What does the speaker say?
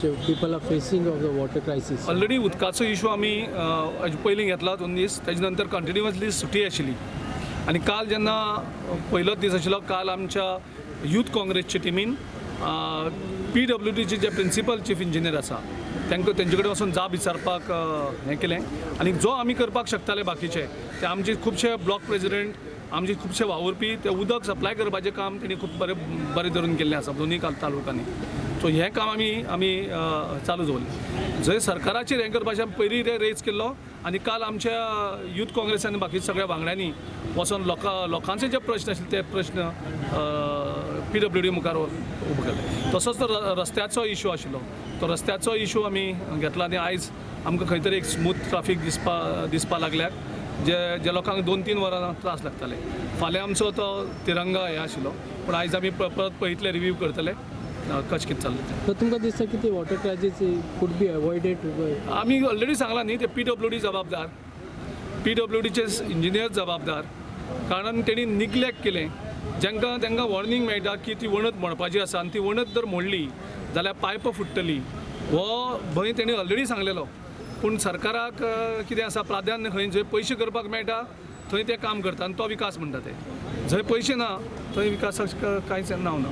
People are facing of the water crisis. Already उदकाचो issue आमी पयलीं घेतला 2 दीस तेजे नंतर कंटिन्युअसली सुटी आशिल्ली आनी काल जेन्ना पयलोच दीस आशिल्लो काल आमच्या यूथ काँग्रेसच्या टिमीन PWDचे जे प्रिंसिपल चीफ इंजिनियर आसा तेंचे कडेन वचून जाप विचारपाक हें केलें आनी जो आमी करपाक शकताले बाकीचे ते आमचे खुबशे ब्लॉक प्रेसिडेंट आमचे खुबशे वावुरपी ते उदक सप्लाय करपाचें काम तेणी खूब बरें धरून केल्लें आसा दोनूय तालुक्यांनी. सो हें काम आमी चालू दवरलें. जंय सरकाराचेर हें करपाचें पयलीं ते रेज केल्लो आनी काल आमच्या यूथ काँग्रेस आनी बाकी सगळ्या वांगड्यांनी वचोन लोकांचे जे प्रश्न आशिल्ले ते प्रश्न PWD मुखार उबो केले. तसोच तो रस्त्याचो इशू आशिल्लो तो रस्त्याचो इशू आमी घेतला आनी आयज आमकां खंय तरी एक स्मूथ ट्राफीक दिसपा लागल्याक जे लोकांक 2-3 वरां त्रास लागताले. फाल्यां आमचो तो तिरंगा हे आशिल्लो पूण आयज आमी परत पळयतले रिव्यू करतले कशें कितें चल्लें तें. तर तुमकां दिसता की ते वॉटर क्रायसीस कूड बी अवॉयडेड? आमी ऑलरेडी सांगला न्ही ते PWD जबाबदार PWDचे इंजिनियर जबाबदार कारण तेणी निग्लेक्ट केलें. तांकां वॉर्निंग मेळटा की ती वणत मोडपाची आसा आनी ती वणत जर मोडली जाल्यार पायप फुट्टली हो भंय तेणी ऑलरेडी सांगलेलो. पूण सरकाराक कितें आसा प्राधान्य खंय जंय पयशे करपाक मेळटा थंय ते काम करता आनी तो विकास म्हणटा ते. जंय पयशे ना थंय विकासाक कांयच नांव ना.